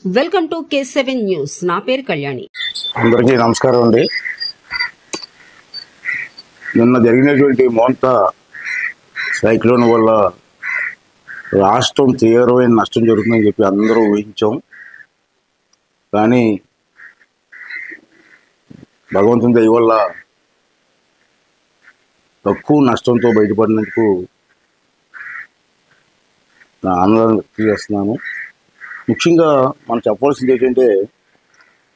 Welcome to K7 news. నా పేరు కళ్యాణి. అందరికీ నమస్కారం అండి. నిన్న జరిగినటువంటి మోంతా సైక్లోన్ వల్ల రాష్ట్రం తీవ్రమైన నష్టం జరుగుతుందని చెప్పి అందరూ ఊహించాం. కానీ భగవంతుని దయ వల్ల తక్కువ నష్టంతో బయటపడినందుకు నా ఆనందం వ్యక్తం చేస్తున్నాను. ముఖ్యంగా మనం చెప్పవలసింది ఏంటంటే,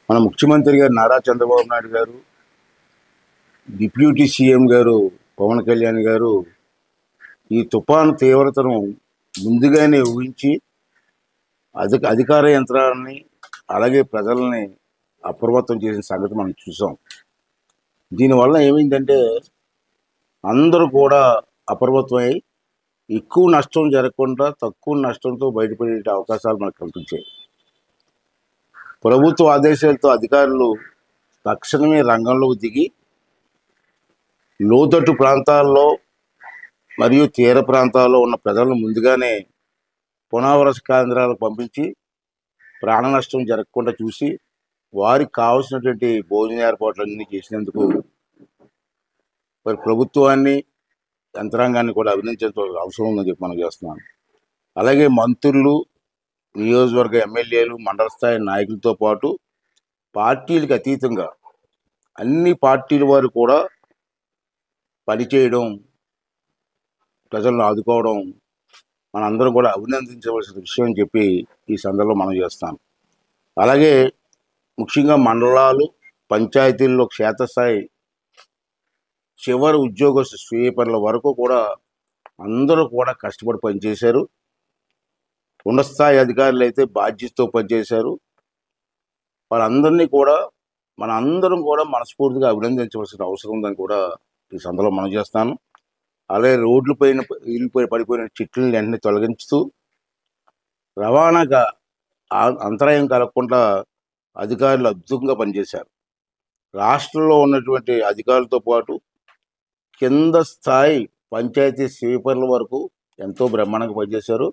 మన ముఖ్యమంత్రి గారు నారా చంద్రబాబు నాయుడు గారు, డిప్యూటీ సీఎం గారు పవన్ కళ్యాణ్ గారు ఈ తుఫాను తీవ్రతను ముందుగానే ఊహించి అధికార యంత్రాన్ని అలాగే ప్రజల్ని అప్రమత్తం చేసిన సంగతి మనం చూసాం. దీనివల్ల ఏమైందంటే అందరూ కూడా అప్రమత్తమై ఎక్కువ నష్టం జరగకుండా తక్కువ నష్టంతో బయటపడే అవకాశాలు మనకు కల్పించాయి. ప్రభుత్వ ఆదేశాలతో అధికారులు తక్షణమే రంగంలోకి దిగి లోతట్టు ప్రాంతాల్లో మరియు తీర ప్రాంతాల్లో ఉన్న ప్రజలను ముందుగానే పునరావాస కేంద్రాలకు పంపించి ప్రాణ నష్టం జరగకుండా చూసి వారికి కావాల్సినటువంటి భోజన ఏర్పాట్లన్నీ చేసినందుకు మరి ప్రభుత్వాన్ని యంత్రాంగాన్ని కూడా అభినందించాల్సిన అవసరం ఉందని చెప్పి మనం చేస్తున్నాను. అలాగే మంత్రులు, నియోజకవర్గ ఎమ్మెల్యేలు, మండల స్థాయి నాయకులతో పాటు పార్టీలకు అతీతంగా అన్ని పార్టీల వారు కూడా పనిచేయడం, ప్రజలను ఆదుకోవడం మనందరం కూడా అభినందించవలసిన విషయం అని చెప్పి ఈ సందర్భంలో మనం చేస్తాం. అలాగే ముఖ్యంగా మండలాలు, పంచాయతీల్లో క్షేత్రస్థాయి చివరి ఉద్యోగస్తు స్వీపర్ల వరకు కూడా అందరూ కూడా కష్టపడి పనిచేశారు. ఉన్నత స్థాయి అధికారులు అయితే బాధ్యతతో పనిచేశారు. వాళ్ళందరినీ కూడా మన అందరం కూడా మనస్ఫూర్తిగా అభినందించవలసిన అవసరం ఉందని కూడా ఈ సందర్భంలో మనం చేస్తాను. అలాగే రోడ్లపైన పడిపోయిన చెట్లను వెంటనే తొలగించుతూ రవాణాగా అంతరాయం కలగకుండా అధికారులు అద్భుతంగా పనిచేశారు. రాష్ట్రంలో ఉన్నటువంటి అధికారులతో పాటు కింద స్థాయి పంచాయతీ స్వీపర్ల వరకు ఎంతో బ్రహ్మాండంగా పనిచేశారు.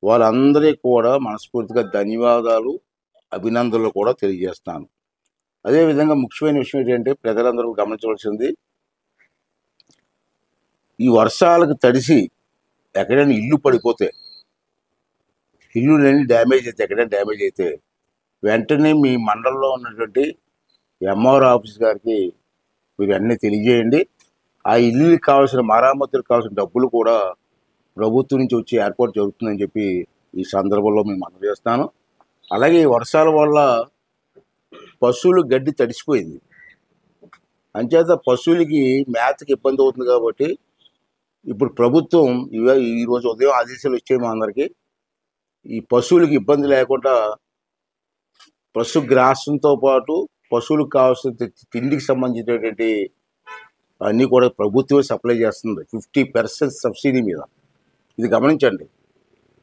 వాళ్ళందరికీ కూడా మనస్ఫూర్తిగా ధన్యవాదాలు, అభినందనలు కూడా తెలియజేస్తాను. అదేవిధంగా ముఖ్యమైన విషయం ఏంటంటే, ప్రజలందరూ గమనించవలసింది, ఈ వర్షాలకు తడిసి ఎక్కడైనా ఇల్లు పడిపోతే, ఇల్లు లేని డ్యామేజ్ అయితే, ఎక్కడైనా డ్యామేజ్ అయితే వెంటనే మీ మండలంలో ఉన్నటువంటి ఎంఆర్ ఆఫీస్ గారికి మీరు అన్నీ తెలియజేయండి. ఆ ఇల్లుకి కావాల్సిన మరామతులకు కావాల్సిన డబ్బులు కూడా ప్రభుత్వం నుంచి వచ్చి ఏర్పాటు జరుగుతుందని చెప్పి ఈ సందర్భంలో మేము మనవి చేస్తాను. అలాగే ఈ వర్షాల వల్ల పశువులు గడ్డి తడిసిపోయింది. అంచేత పశువులకి మేతకి ఇబ్బంది అవుతుంది. కాబట్టి ఇప్పుడు ప్రభుత్వం ఈరోజు ఉదయం ఆదేశాలు వచ్చాయి మా అందరికీ. ఈ పశువులకి ఇబ్బంది లేకుండా పశుగ్రాసంతో పాటు పశువులకు కావాల్సిన తిండికి సంబంధించినటువంటి అన్నీ కూడా ప్రభుత్వమే సప్లై చేస్తుంది 50% సబ్సిడీ మీద. ఇది గమనించండి,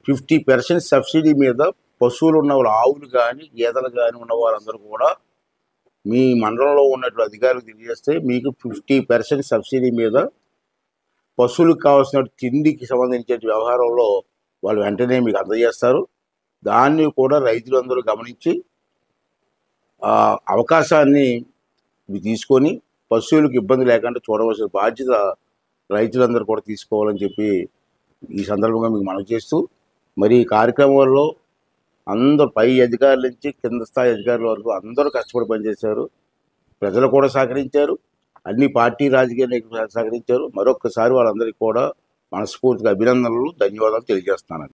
50% సబ్సిడీ మీద పశువులు ఉన్న వాళ్ళు, ఆవులు కానీ గేదెలు కానీ ఉన్న వారందరూ కూడా మీ మండలంలో ఉన్నటువంటి అధికారులకు తెలియజేస్తే మీకు 50% సబ్సిడీ మీద పశువులకు కావాల్సిన తిండికి సంబంధించిన వ్యవహారంలో వాళ్ళు వెంటనే మీకు అందజేస్తారు. దాన్ని కూడా రైతులందరూ గమనించి ఆ అవకాశాన్ని తీసుకొని పశువులకు ఇబ్బంది లేకుండా చూడవలసిన బాధ్యత రైతులందరూ కూడా తీసుకోవాలని చెప్పి ఈ సందర్భంగా మీకు మనవి చేస్తూ, మరి ఈ కార్యక్రమంలో అందరూ పై అధికారుల నుంచి కింద స్థాయి అధికారుల వరకు అందరూ కష్టపడి పనిచేశారు. ప్రజలు కూడా సహకరించారు, అన్ని పార్టీ రాజకీయ నాయకులు సహకరించారు. మరొక్కసారి వాళ్ళందరికీ కూడా మనస్ఫూర్తిగా అభినందనలు, ధన్యవాదాలు తెలియజేస్తున్నాను.